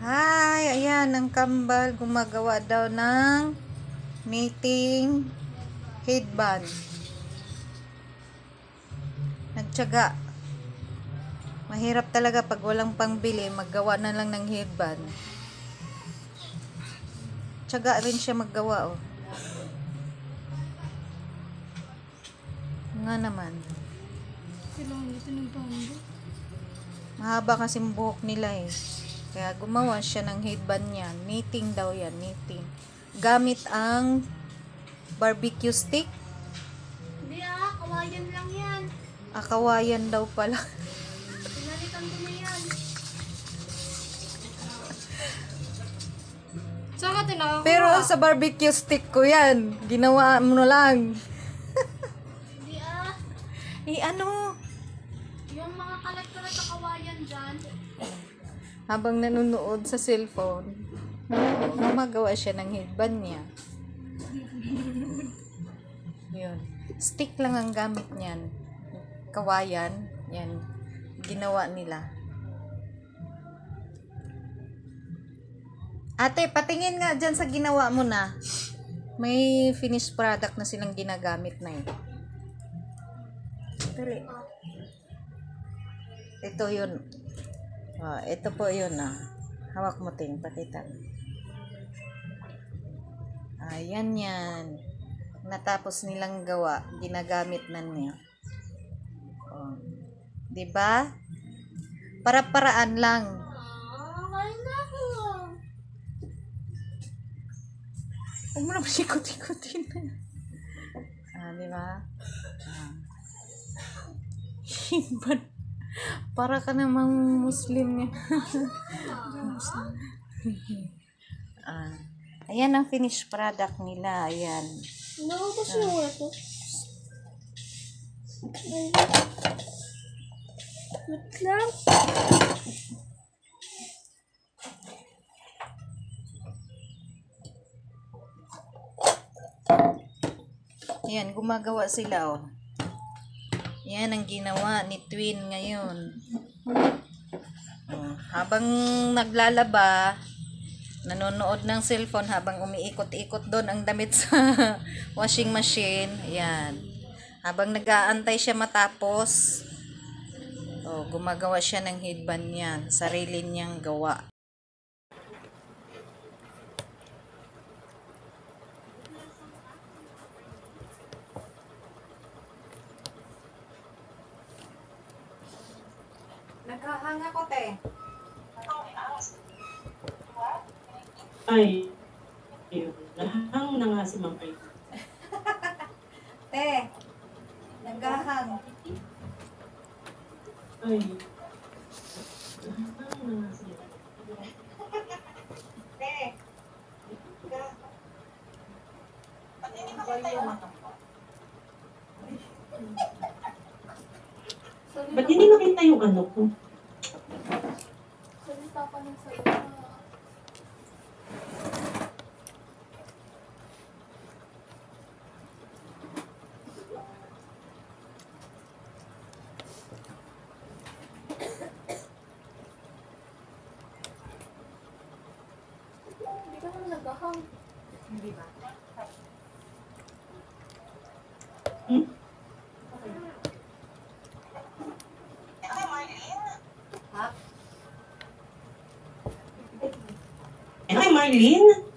Hi, ayan, ang kambal gumagawa daw ng knitting headband. Nagtiyaga. Mahirap talaga pag walang pangbili, maggawa na lang ng headband. Tiyaga rin siya maggawa, oh. Nga naman. Mahaba kasing buhok nila eh. Kaya gumawa siya ng headband niya. Knitting daw yan, knitting. Gamit ang barbecue stick. Hindi kawayan lang yan. Kawayan daw pala. Pinalitan ko na yan. Saan ka tinakakuha? Pero sa barbecue stick ko yan. Ginawa mo lang. Hindi ano? Yung mga kolektor at kawayan dyan. Habang nanonood sa cellphone, gumagawa siya ng headband niya. Yun. Stick lang ang gamit niyan. Kawayan. Yan. Ginawa nila. Ate, patingin nga dyan sa ginawa mo na. May finished product na silang ginagamit na eh. Dali. Ito yun. Ito po yun hawak mo ting, pakita. Ayan yan. Natapos nilang gawa, ginagamit na niya. Diba? Para-paraan lang. Huwag mo na masikot-ikotin. Diba? Hiban. Para ka namang Muslim niya. Ayan ang finished product nila. Ayan. Nakapos yung ito. Wait lang. Ayan, gumagawa sila, oh. Yan ang ginawa ni Twin ngayon. Habang naglalaba, nanonood ng cellphone habang umiikot-ikot doon ang damit sa washing machine. Yan. Habang nag-aantay siya matapos, gumagawa siya ng headband niya. Sarili niyang gawa. Naghahang ako, te. Ay, nahang na nga si Ma'am Ay. Te, naghahang. Ay, nahang na nga si Ma'am Te. Ba't hindi makita yung ano ko? Salita pa ng salita. Hindi ka naman naghahang. Hindi ba? Hmm? Ha? Hi, Marlene!